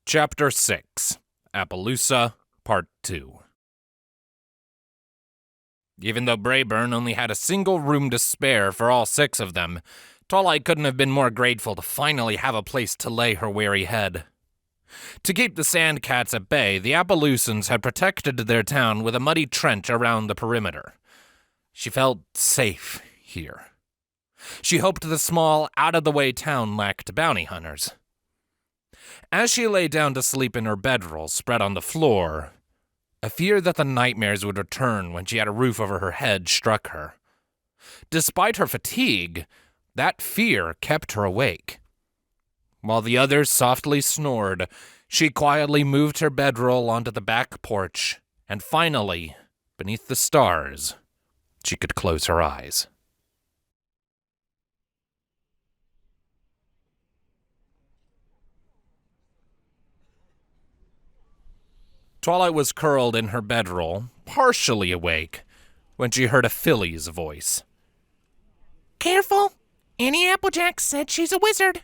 Chapter 6, Appaloosa, Part 2. Even though Brayburn only had a single room to spare for all 6 of them, Twilight couldn't have been more grateful to finally have a place to lay her weary head. To keep the sand cats at bay, the Appaloosans had protected their town with a muddy trench around the perimeter. She felt safe here. She hoped the small, out-of-the-way town lacked bounty hunters. As she lay down to sleep in her bedroll spread on the floor, a fear that the nightmares would return when she had a roof over her head struck her. Despite her fatigue, that fear kept her awake. While the others softly snored, she quietly moved her bedroll onto the back porch, and finally, beneath the stars, she could close her eyes. Twilight was curled in her bedroll, partially awake, when she heard a filly's voice. "Careful! Annie Applejack said she's a wizard."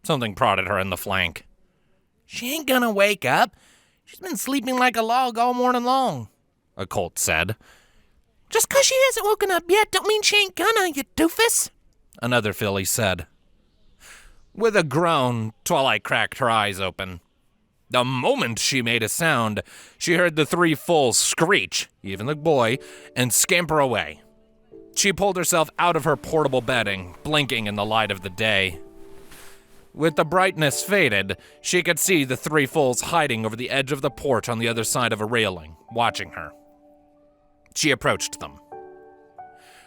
Something prodded her in the flank. "She ain't gonna wake up. She's been sleeping like a log all morning long," a colt said. "Just 'cause she hasn't woken up yet don't mean she ain't gonna, you doofus," another filly said. With a groan, Twilight cracked her eyes open. The moment she made a sound, she heard the 3 foals screech, even the boy, and scamper away. She pulled herself out of her portable bedding, blinking in the light of the day. With the brightness faded, she could see the 3 foals hiding over the edge of the porch on the other side of a railing, watching her. She approached them.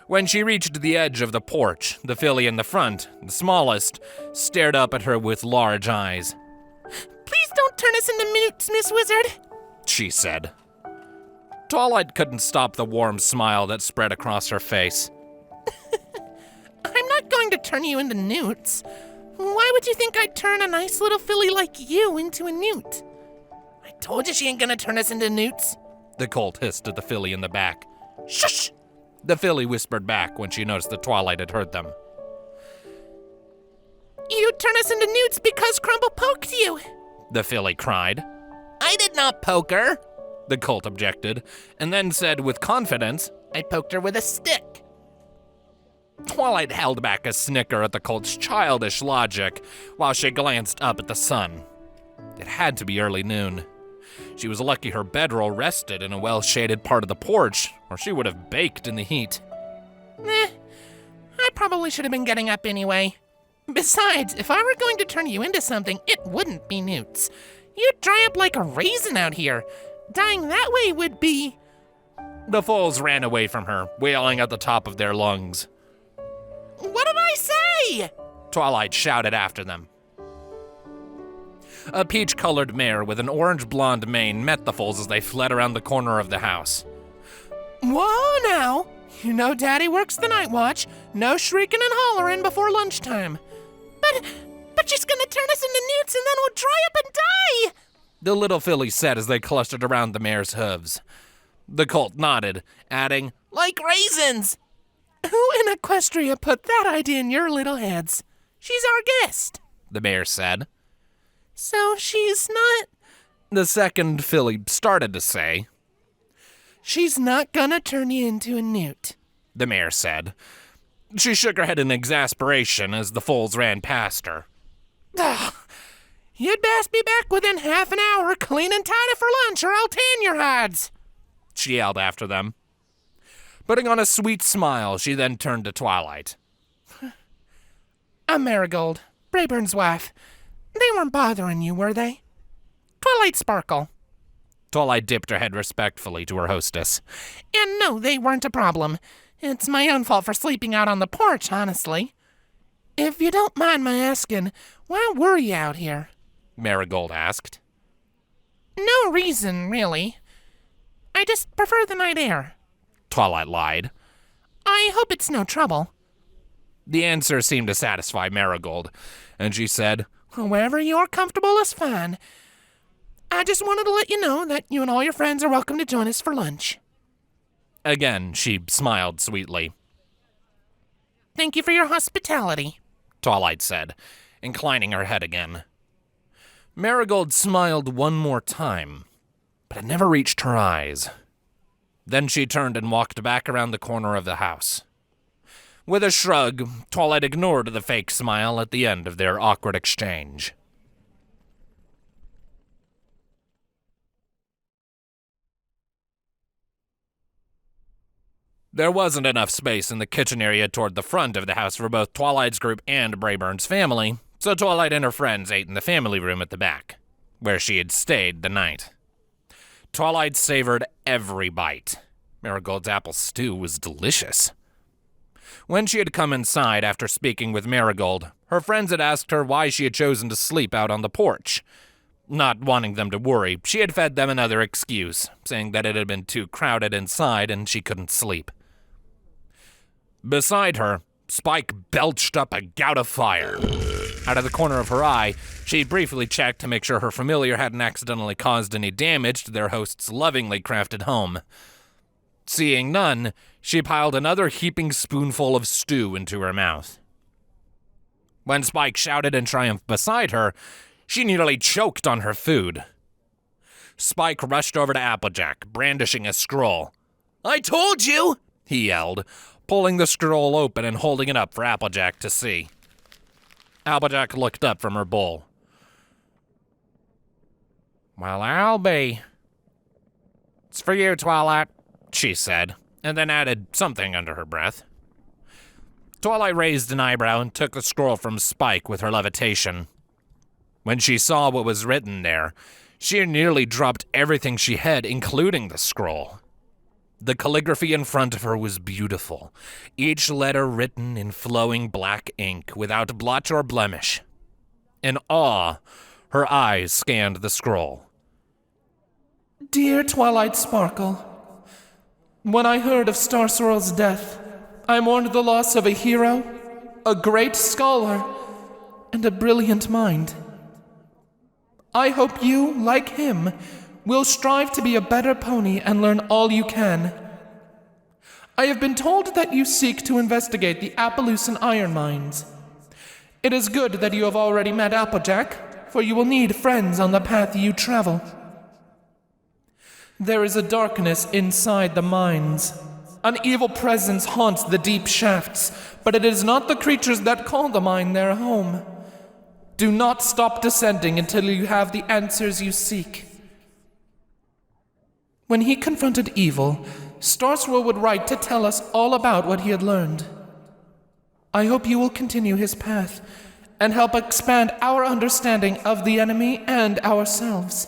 When she reached the edge of the porch, the filly in the front, the smallest, stared up at her with large eyes. "Please don't turn us into mutes, Miss Wizard," she said. Twilight couldn't stop the warm smile that spread across her face. "I'm not going to turn you into newts. Why would you think I'd turn a nice little filly like you into a newt?" "I told you she ain't gonna turn us into newts," the colt hissed at the filly in the back. "Shush!" the filly whispered back when she noticed that Twilight had heard them. "You turn us into newts because Crumble poked you," the filly cried. "I did not poke her," the colt objected, and then said with confidence, "I poked her with a stick." Twilight held back a snicker at the colt's childish logic while she glanced up at the sun. It had to be early noon. She was lucky her bedroll rested in a well-shaded part of the porch, or she would have baked in the heat. I probably should have been getting up anyway. Besides, if I were going to turn you into something, it wouldn't be newts. You'd dry up like a raisin out here. Dying that way would be... The foals ran away from her, wailing at the top of their lungs. "What did I say?" Twilight shouted after them. A peach-colored mare with an orange-blonde mane met the foals as they fled around the corner of the house. "Whoa now! You know Daddy works the night watch. No shrieking and hollering before lunchtime." But she's gonna turn us into newts and then we'll dry up and die!" the little filly said as they clustered around the mare's hooves. The colt nodded, adding, "Like raisins!" "Who in Equestria put that idea in your little heads? She's our guest," the mare said. "So she's not..." the second filly started to say. "She's not gonna turn you into a newt," the mare said. She shook her head in exasperation as the foals ran past her. "Ugh. You'd best be back within half an hour, clean and tidy for lunch, or I'll tan your hides," she yelled after them. Putting on a sweet smile, she then turned to Twilight. "I'm Marigold, Brayburn's wife. They weren't bothering you, were they? Twilight Sparkle." Twilight dipped her head respectfully to her hostess. "And no, they weren't a problem. It's my own fault for sleeping out on the porch, honestly. If you don't mind my asking, why were you out here?" Marigold asked. "No reason, really. I just prefer the night air." Twilight lied. "I hope it's no trouble." The answer seemed to satisfy Marigold, and she said, "Wherever you're comfortable is fine. I just wanted to let you know that you and all your friends are welcome to join us for lunch." Again, she smiled sweetly. "Thank you for your hospitality," Twilight said, inclining her head again. Marigold smiled one more time, but it never reached her eyes. Then she turned and walked back around the corner of the house. With a shrug, Twilight ignored the fake smile at the end of their awkward exchange. There wasn't enough space in the kitchen area toward the front of the house for both Twilight's group and Brayburn's family, so Twilight and her friends ate in the family room at the back, where she had stayed the night. Twilight savored every bite. Marigold's apple stew was delicious. When she had come inside after speaking with Marigold, her friends had asked her why she had chosen to sleep out on the porch. Not wanting them to worry, she had fed them another excuse, saying that it had been too crowded inside and she couldn't sleep. Beside her, Spike belched up a gout of fire. Out of the corner of her eye, she briefly checked to make sure her familiar hadn't accidentally caused any damage to their host's lovingly crafted home. Seeing none, she piled another heaping spoonful of stew into her mouth. When Spike shouted in triumph beside her, she nearly choked on her food. Spike rushed over to Applejack, brandishing a scroll. "I told you!" he yelled, pulling the scroll open and holding it up for Applejack to see. Applejack looked up from her bowl. "Well, I'll be. It's for you, Twilight," she said, and then added something under her breath. Twilight raised an eyebrow and took the scroll from Spike with her levitation. When she saw what was written there, she nearly dropped everything she had, including the scroll. The calligraphy in front of her was beautiful, each letter written in flowing black ink without blotch or blemish. In awe, her eyes scanned the scroll. Dear Twilight Sparkle, when I heard of Star Swirl's death, I mourned the loss of a hero, a great scholar, and a brilliant mind. I hope you, like him, will strive to be a better pony and learn all you can. I have been told that you seek to investigate the Appaloosan iron mines. It is good that you have already met Applejack, for you will need friends on the path you travel. There is a darkness inside the mines. An evil presence haunts the deep shafts, but it is not the creatures that call the mine their home. Do not stop descending until you have the answers you seek. When he confronted evil, Star Swirl would write to tell us all about what he had learned. I hope you will continue his path and help expand our understanding of the enemy and ourselves.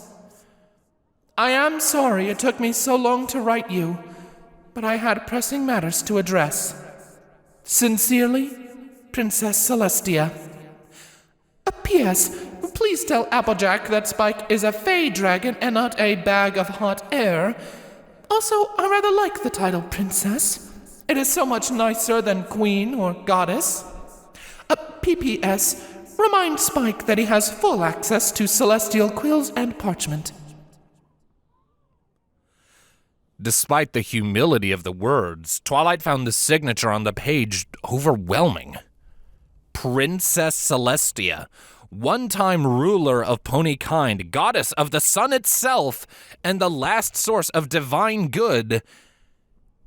I am sorry it took me so long to write you, but I had pressing matters to address. Sincerely, Princess Celestia. P.S. Please tell Applejack that Spike is a fey dragon and not a bag of hot air. Also, I rather like the title Princess. It is so much nicer than Queen or Goddess. P.P.S. Remind Spike that he has full access to celestial quills and parchment. Despite the humility of the words, Twilight found the signature on the page overwhelming. Princess Celestia, one-time ruler of pony kind, goddess of the sun itself, and the last source of divine good,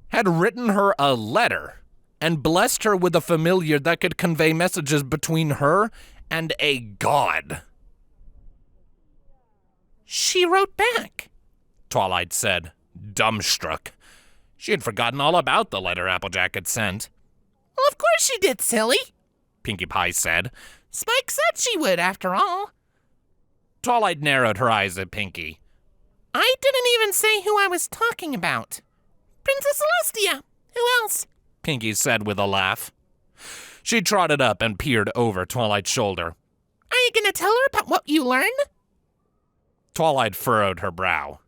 had written her a letter and blessed her with a familiar that could convey messages between her and a god. She wrote back, Twilight said, dumbstruck. She had forgotten all about the letter Applejack had sent. Well, of course she did, silly, Pinkie Pie said. Spike said she would, after all. Twilight narrowed her eyes at Pinkie. I didn't even say who I was talking about. Princess Celestia. Who else? Pinkie said with a laugh. She trotted up and peered over Twilight's shoulder. Are you going to tell her about what you learned? Twilight furrowed her brow.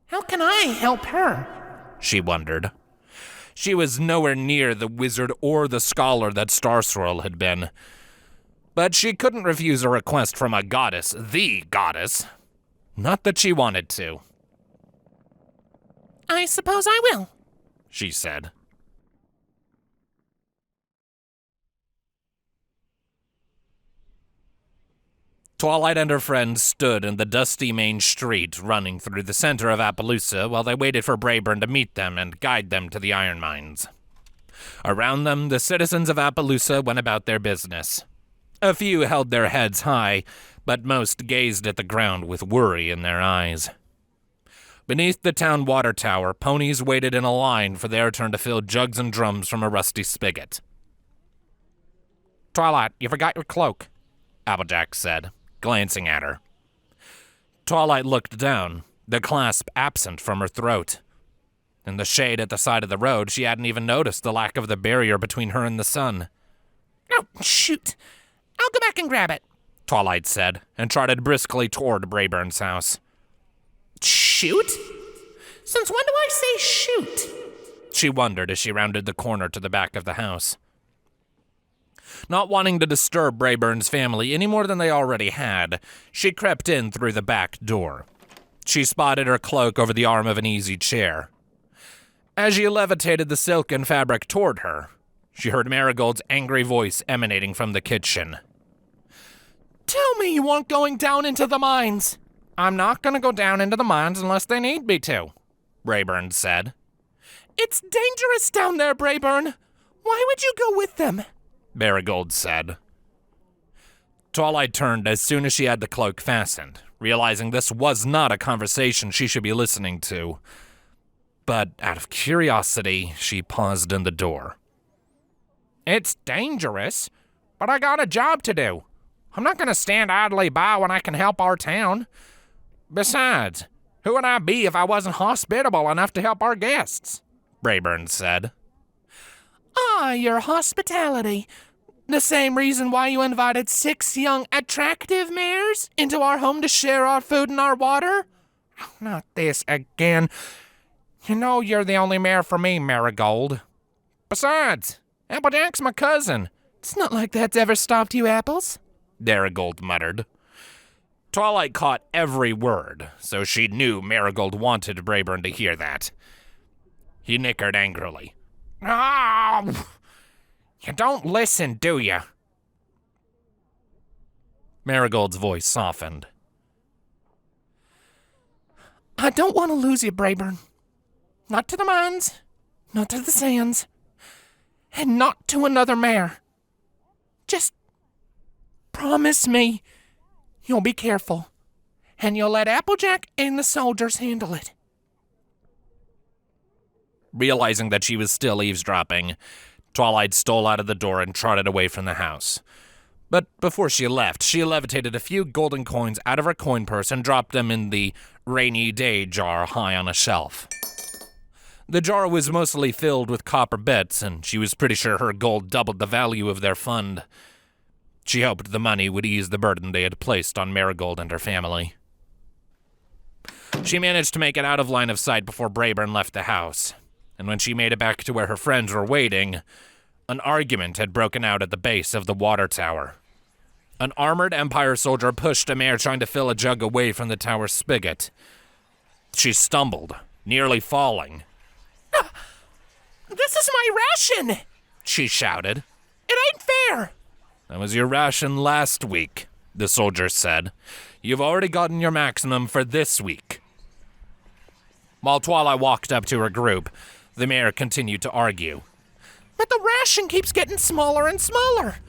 How can I help her? She wondered. She was nowhere near the wizard or the scholar that Star Swirl had been. But she couldn't refuse a request from a goddess, the goddess. Not that she wanted to. I suppose I will, she said. Twilight and her friends stood in the dusty main street running through the center of Appaloosa while they waited for Brayburn to meet them and guide them to the iron mines. Around them, the citizens of Appaloosa went about their business. A few held their heads high, but most gazed at the ground with worry in their eyes. Beneath the town water tower, ponies waited in a line for their turn to fill jugs and drums from a rusty spigot. "Twilight, you forgot your cloak," Applejack said, glancing at her. Twilight looked down, the clasp absent from her throat. In the shade at the side of the road, she hadn't even noticed the lack of the barrier between her and the sun. "Oh, shoot. I'll go back and grab it," Twilight said, and trotted briskly toward Brayburn's house. "Shoot? Since when do I say shoot?" She wondered as she rounded the corner to the back of the house. Not wanting to disturb Brayburn's family any more than they already had, she crept in through the back door. She spotted her cloak over the arm of an easy chair. As she levitated the silken fabric toward her, she heard Marigold's angry voice emanating from the kitchen. Tell me you aren't going down into the mines. "I'm not going to go down into the mines unless they need me to," Brayburn said. "It's dangerous down there, Brayburn. Why would you go with them?" Marigold said. Twilight turned as soon as she had the cloak fastened, realizing this was not a conversation she should be listening to. But out of curiosity, she paused in the door. "It's dangerous, but I got a job to do. I'm not going to stand idly by when I can help our town. Besides, who would I be if I wasn't hospitable enough to help our guests?" Brayburn said. "Ah, your hospitality. The same reason why you invited 6 young, attractive mares into our home to share our food and our water?" "Not this again. You know you're the only mare for me, Marigold. Besides, Applejack's my cousin." "It's not like that's ever stopped you, Apples," Marigold muttered. Twilight caught every word, so she knew Marigold wanted Brayburn to hear that. He nickered angrily. "Oh, you don't listen, do you?" Marigold's voice softened. "I don't want to lose you, Brayburn. Not to the mines, not to the sands, and not to another mare. Just promise me you'll be careful, and you'll let Applejack and the soldiers handle it." Realizing that she was still eavesdropping, Twilight stole out of the door and trotted away from the house. But before she left, she levitated a few golden coins out of her coin purse and dropped them in the rainy day jar high on a shelf. The jar was mostly filled with copper bits, and she was pretty sure her gold doubled the value of their fund. She hoped the money would ease the burden they had placed on Marigold and her family. She managed to make it out of line of sight before Brayburn left the house, and when she made it back to where her friends were waiting, an argument had broken out at the base of the water tower. An armored Empire soldier pushed a mare trying to fill a jug away from the tower's spigot. She stumbled, nearly falling. "This is my ration!" she shouted. "It ain't fair!" "That was your ration last week," the soldier said. "You've already gotten your maximum for this week." While Twilight walked up to her group, the mare continued to argue. "But the ration keeps getting smaller and smaller.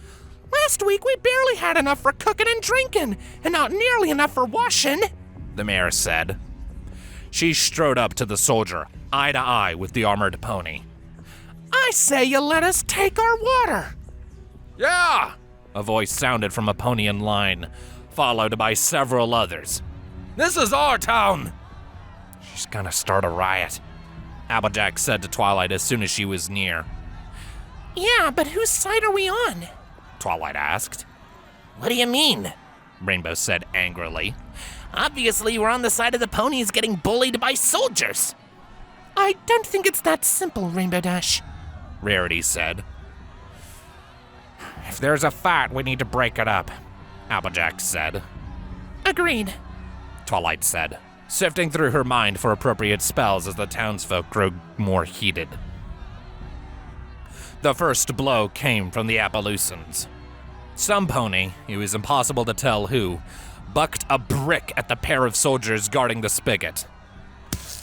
Last week we barely had enough for cooking and drinking, and not nearly enough for washing," the mare said. She strode up to the soldier, eye to eye with the armored pony. "I say you let us take our water." "Yeah!" a voice sounded from a pony in line, followed by several others. "This is our town!" "She's gonna start a riot," Applejack said to Twilight as soon as she was near. "Yeah, but whose side are we on?" Twilight asked. "What do you mean?" Rainbow said angrily. "Obviously, we're on the side of the ponies getting bullied by soldiers." "I don't think it's that simple, Rainbow Dash," Rarity said. "If there's a fight, we need to break it up," Applejack said. "Agreed," Twilight said, sifting through her mind for appropriate spells as the townsfolk grew more heated. The first blow came from the Appaloosans. Some pony, it was impossible to tell who, bucked a brick at the pair of soldiers guarding the spigot.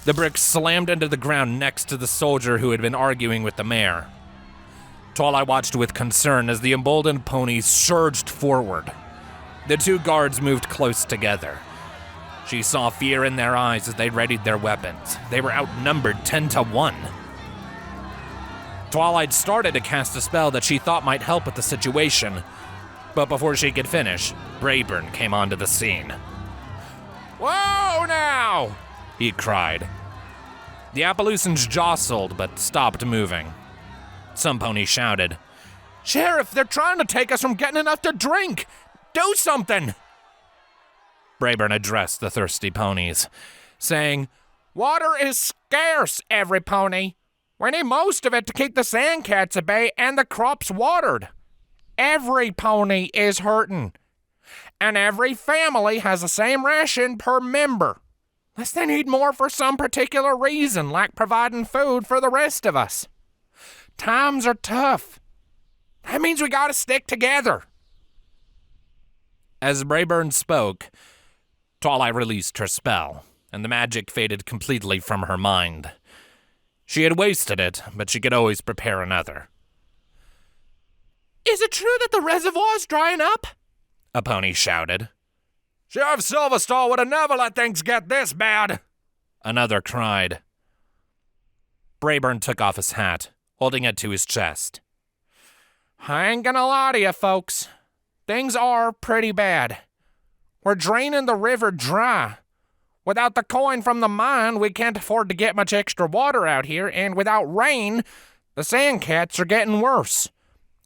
The brick slammed into the ground next to the soldier who had been arguing with the mayor. Twilight watched with concern as the emboldened ponies surged forward. The two guards moved close together. She saw fear in their eyes as they readied their weapons. They were outnumbered 10 to 1. Twilight started to cast a spell that she thought might help with the situation, but before she could finish, Brayburn came onto the scene. "Whoa now!" he cried. The Appaloosans jostled but stopped moving. Some ponies shouted, "Sheriff, they're trying to take us from getting enough to drink! Do something!" Brayburn addressed the thirsty ponies, saying, "Water is scarce, every pony. We need most of it to keep the sandcats at bay and the crops watered. Every pony is hurting, and every family has the same ration per member, unless they need more for some particular reason, like providing food for the rest of us. Times are tough. That means we gotta stick together." As Brayburn spoke, Twilight released her spell, and the magic faded completely from her mind. She had wasted it, but she could always prepare another. "Is it true that the reservoir's drying up?" a pony shouted. "Sheriff Silverstar would have never let things get this bad," another cried. Brayburn took off his hat, holding it to his chest. "I ain't gonna lie to you, folks. Things are pretty bad. We're draining the river dry. Without the coin from the mine, we can't afford to get much extra water out here, and without rain, the sandcats are getting worse.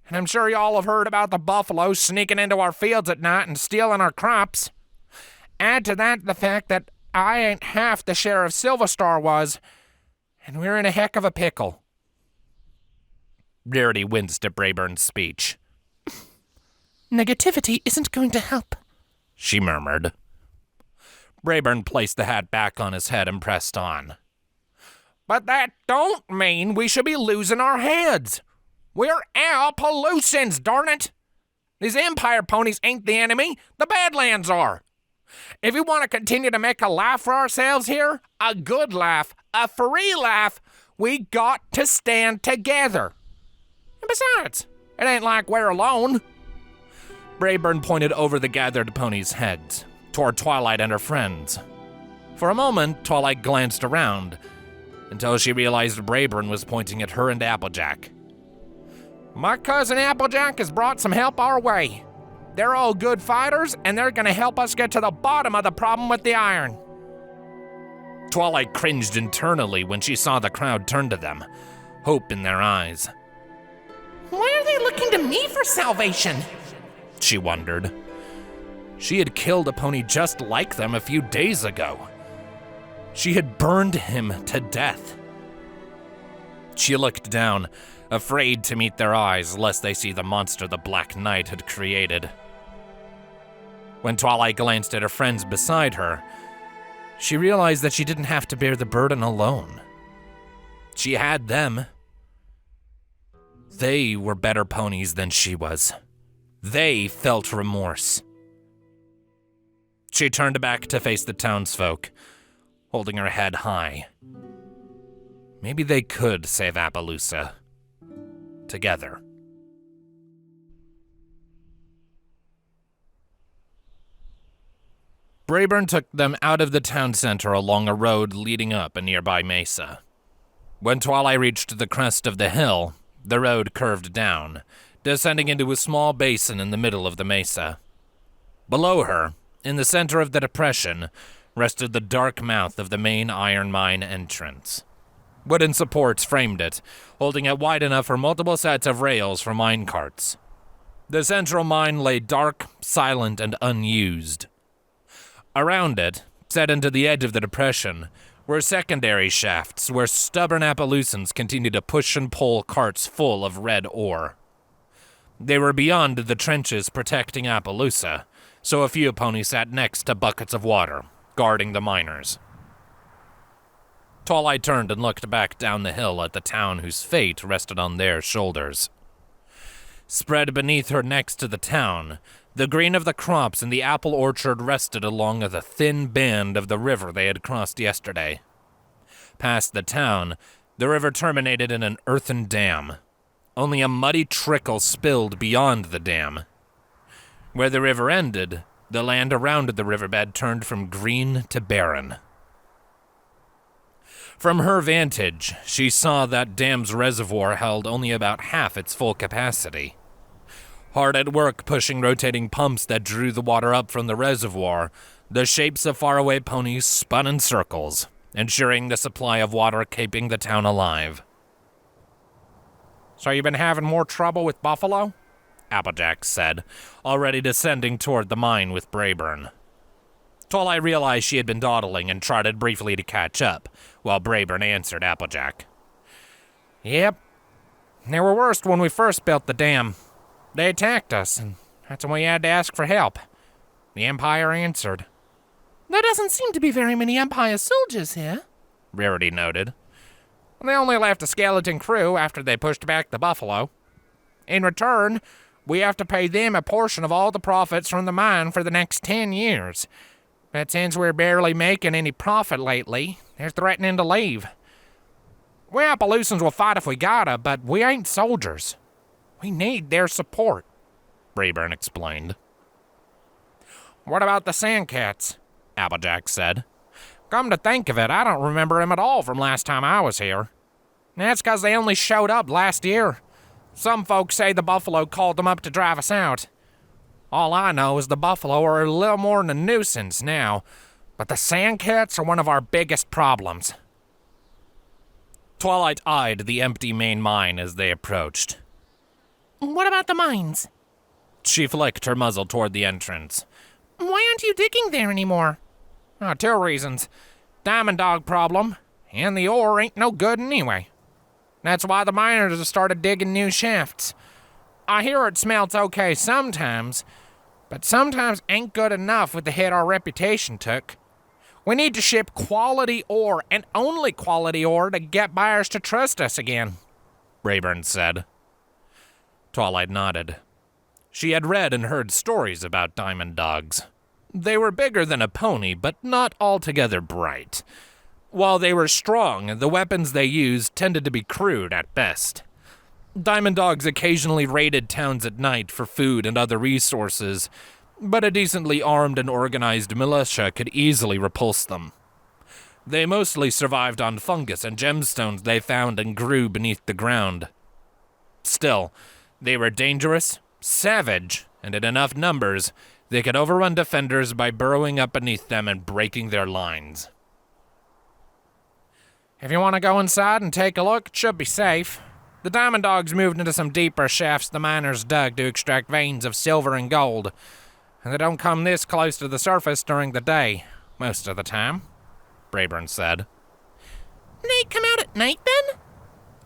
And I'm sure y'all have heard about the buffalo sneaking into our fields at night and stealing our crops. Add to that the fact that I ain't half the Sheriff Silverstar was, and we're in a heck of a pickle." Rarity winced at Brayburn's speech. "Negativity isn't going to help," she murmured. Brayburn placed the hat back on his head and pressed on. "But that don't mean we should be losing our heads. We're Appaloosans, darn it! These Empire ponies ain't the enemy, the Badlands are. If we want to continue to make a laugh for ourselves here, a good laugh, a free laugh, we got to stand together. And besides, it ain't like we're alone." Brayburn pointed over the gathered ponies' heads, toward Twilight and her friends. For a moment, Twilight glanced around, until she realized Brayburn was pointing at her and Applejack. "My cousin Applejack has brought some help our way. They're all good fighters, and they're gonna help us get to the bottom of the problem with the iron." Twilight cringed internally when she saw the crowd turn to them, hope in their eyes. "Why are they looking to me for salvation?" she wondered. She had killed a pony just like them a few days ago. She had burned him to death. She looked down, afraid to meet their eyes lest they see the monster the Black Knight had created. When Twilight glanced at her friends beside her, she realized that she didn't have to bear the burden alone. She had them. They were better ponies than she was. They felt remorse. She turned back to face the townsfolk, holding her head high. Maybe they could save Appaloosa. Together. Brayburn took them out of the town center along a road leading up a nearby mesa. When Twilight reached the crest of the hill, the road curved down, descending into a small basin in the middle of the mesa. Below her, in the center of the depression, rested the dark mouth of the main iron mine entrance. Wooden supports framed it, holding it wide enough for multiple sets of rails for mine carts. The central mine lay dark, silent, and unused. Around it, set into the edge of the depression, were secondary shafts where stubborn Appaloosans continued to push and pull carts full of red ore. They were beyond the trenches protecting Appaloosa, so a few ponies sat next to buckets of water, guarding the miners. Twilight turned and looked back down the hill at the town whose fate rested on their shoulders. Spread beneath her next to the town, the green of the crops in the apple orchard rested along the thin band of the river they had crossed yesterday. Past the town, the river terminated in an earthen dam. Only a muddy trickle spilled beyond the dam. Where the river ended, the land around the riverbed turned from green to barren. From her vantage, she saw that dam's reservoir held only about half its full capacity. Hard at work pushing rotating pumps that drew the water up from the reservoir, the shapes of faraway ponies spun in circles, ensuring the supply of water keeping the town alive. So you've been having more trouble with buffalo? Applejack said, already descending toward the mine with Brayburn. Twilight realized she had been dawdling and trotted briefly to catch up, while Brayburn answered Applejack. Yep. They were worse when we first built the dam. They attacked us, and that's when we had to ask for help. The Empire answered. There doesn't seem to be very many Empire soldiers here, Rarity noted. They only left a skeleton crew after they pushed back the buffalo. In return, we have to pay them a portion of all the profits from the mine for the next 10 years. But since we're barely making any profit lately, they're threatening to leave. We Appaloosans will fight if we gotta, but we ain't soldiers. We need their support, Brayburn explained. What about the Sandcats? Applejack said. Come to think of it, I don't remember them at all from last time I was here. That's 'cause they only showed up last year. Some folks say the buffalo called them up to drive us out. All I know is the buffalo are a little more than a nuisance now, but the Sandcats are one of our biggest problems. Twilight eyed the empty main mine as they approached. What about the mines? She flicked her muzzle toward the entrance. Why aren't you digging there anymore? Two reasons. Diamond dog problem, and the ore ain't no good anyway. That's why the miners have started digging new shafts. I hear it smells okay sometimes, but sometimes ain't good enough with the hit our reputation took. We need to ship quality ore, and only quality ore, to get buyers to trust us again, Brayburn said. Twilight nodded. She had read and heard stories about diamond dogs. They were bigger than a pony, but not altogether bright. While they were strong, the weapons they used tended to be crude at best. Diamond dogs occasionally raided towns at night for food and other resources, but a decently armed and organized militia could easily repulse them. They mostly survived on fungus and gemstones they found and grew beneath the ground. Still, they were dangerous, savage, and in enough numbers, they could overrun defenders by burrowing up beneath them and breaking their lines. If you want to go inside and take a look, it should be safe. The diamond dogs moved into some deeper shafts the miners dug to extract veins of silver and gold, and they don't come this close to the surface during the day, most of the time, Brayburn said. They come out at night, then?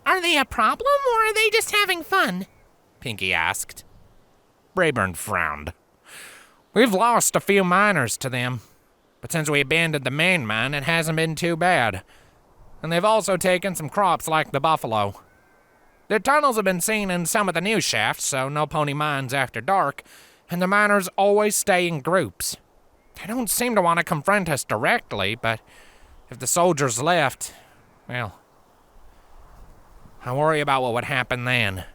Are they a problem, or are they just having fun? Pinky asked. Brayburn frowned. We've lost a few miners to them, but since we abandoned the main mine, it hasn't been too bad. And they've also taken some crops like the buffalo. Their tunnels have been seen in some of the new shafts, so no pony mines after dark, and the miners always stay in groups. They don't seem to want to confront us directly, but if the soldiers left, well, I worry about what would happen then.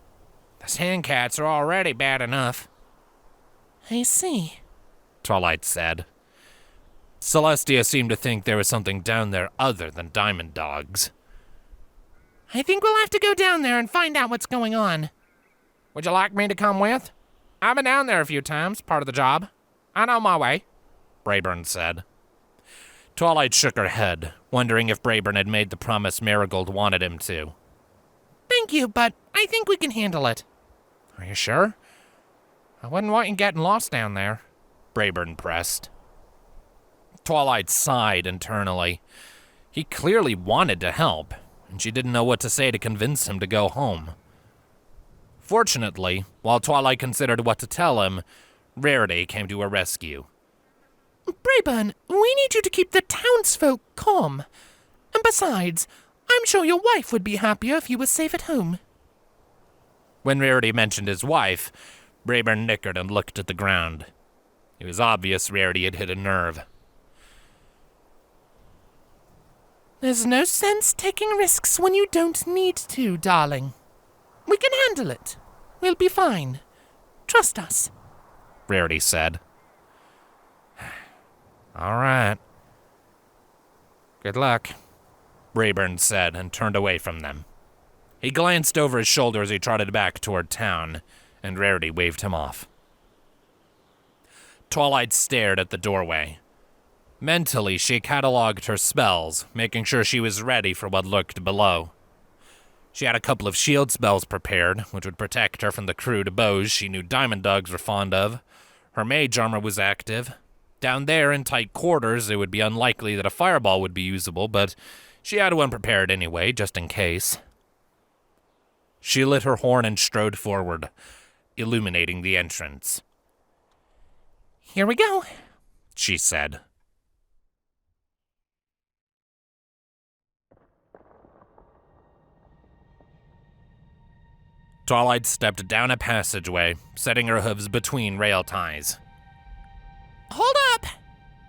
The Sandcats are already bad enough. I see, Twilight said. Celestia seemed to think there was something down there other than diamond dogs. I think we'll have to go down there and find out what's going on. Would you like me to come with? I've been down there a few times, part of the job. I know my way, Brayburn said. Twilight shook her head, wondering if Brayburn had made the promise Marigold wanted him to. Thank you, but I think we can handle it. Are you sure? I wouldn't want you getting lost down there, Brayburn pressed. Twilight sighed internally. He clearly wanted to help, and she didn't know what to say to convince him to go home. Fortunately, while Twilight considered what to tell him, Rarity came to her rescue. Brayburn, we need you to keep the townsfolk calm. And besides, I'm sure your wife would be happier if you were safe at home. When Rarity mentioned his wife, Brayburn nickered and looked at the ground. It was obvious Rarity had hit a nerve. There's no sense taking risks when you don't need to, darling. We can handle it. We'll be fine. Trust us, Rarity said. All right. Good luck, Brayburn said and turned away from them. He glanced over his shoulder as he trotted back toward town, and Rarity waved him off. Twilight stared at the doorway. Mentally, she cataloged her spells, making sure she was ready for what lurked below. She had a couple of shield spells prepared, which would protect her from the crude bows she knew diamond dogs were fond of. Her mage armor was active. Down there in tight quarters, it would be unlikely that a fireball would be usable, but she had one prepared anyway, just in case. She lit her horn and strode forward, illuminating the entrance. Here we go, she said. Twilight stepped down a passageway, setting her hooves between rail ties. Hold up,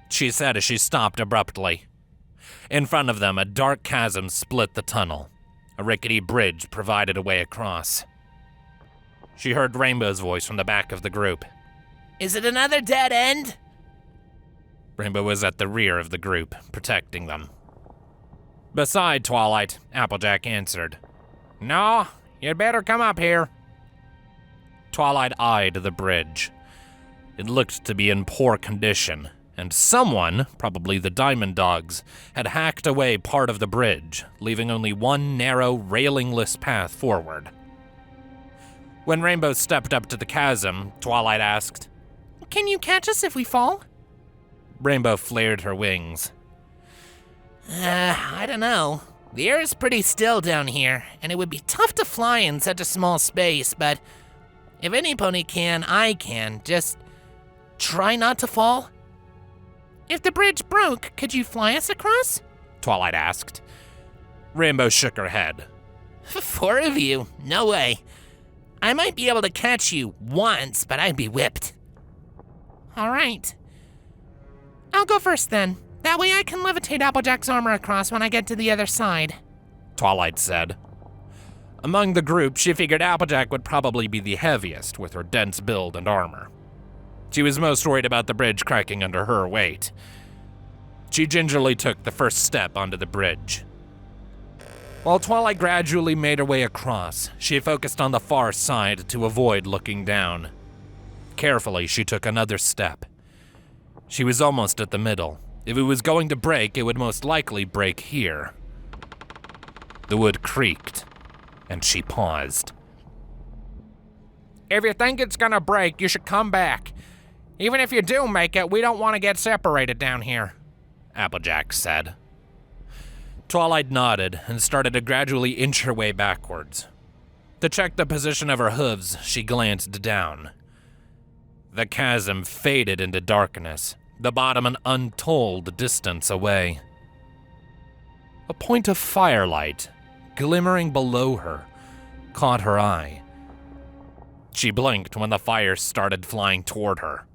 she said as she stopped abruptly. In front of them, a dark chasm split the tunnel. A rickety bridge provided a way across. She heard Rainbow's voice from the back of the group. Is it another dead end? Rainbow was at the rear of the group, protecting them. Beside Twilight, Applejack answered. No, you'd better come up here. Twilight eyed the bridge. It looked to be in poor condition, and someone, probably the Diamond Dogs, had hacked away part of the bridge, leaving only one narrow, railingless path forward. When Rainbow stepped up to the chasm, Twilight asked, Can you catch us if we fall? Rainbow flared her wings. I don't know. The air is pretty still down here, and it would be tough to fly in such a small space, but if any pony can, I can. Just try not to fall. If the bridge broke, could you fly us across? Twilight asked. Rainbow shook her head. 4 of you? No way. I might be able to catch you once, but I'd be whipped. All right. I'll go first then. That way I can levitate Applejack's armor across when I get to the other side, Twilight said. Among the group, she figured Applejack would probably be the heaviest with her dense build and armor. She was most worried about the bridge cracking under her weight. She gingerly took the first step onto the bridge. While Twilight gradually made her way across, she focused on the far side to avoid looking down. Carefully, she took another step. She was almost at the middle. If it was going to break, it would most likely break here. The wood creaked, and she paused. If you think it's gonna break, you should come back. Even if you do make it, we don't want to get separated down here, Applejack said. Twilight nodded and started to gradually inch her way backwards. To check the position of her hooves, she glanced down. The chasm faded into darkness, the bottom an untold distance away. A point of firelight, glimmering below her, caught her eye. She blinked when the fire started flying toward her.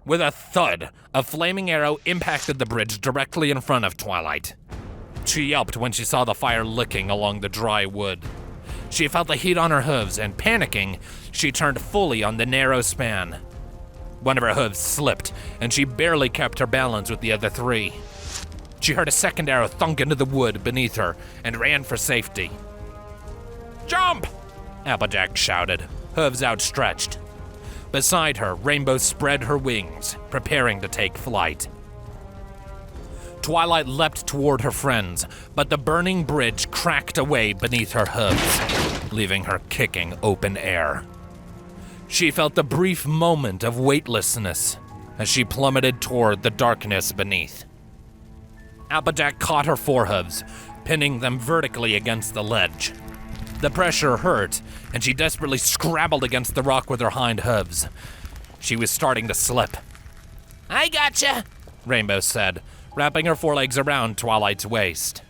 With a thud, a flaming arrow impacted the bridge directly in front of Twilight. She yelped when she saw the fire licking along the dry wood. She felt the heat on her hooves, and panicking, she turned fully on the narrow span. One of her hooves slipped, and she barely kept her balance with the other 3. She heard a second arrow thunk into the wood beneath her and ran for safety. Jump! Applejack shouted, hooves outstretched. Beside her, Rainbow spread her wings, preparing to take flight. Twilight leapt toward her friends, but the burning bridge cracked away beneath her hooves, leaving her kicking open air. She felt the brief moment of weightlessness as she plummeted toward the darkness beneath. Applejack caught her forehooves, pinning them vertically against the ledge. The pressure hurt, and she desperately scrabbled against the rock with her hind hooves. She was starting to slip. I gotcha, Rainbow said, wrapping her forelegs around Twilight's waist.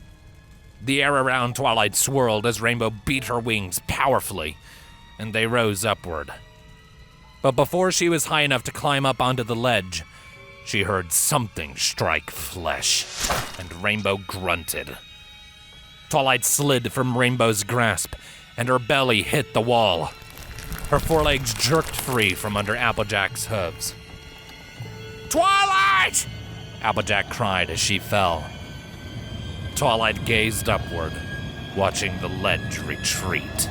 The air around Twilight swirled as Rainbow beat her wings powerfully, and they rose upward. But before she was high enough to climb up onto the ledge, she heard something strike flesh, and Rainbow grunted. Twilight slid from Rainbow's grasp, and her belly hit the wall. Her forelegs jerked free from under Applejack's hooves. "Twilight!" Applejack cried as she fell. Twilight gazed upward, watching the ledge retreat.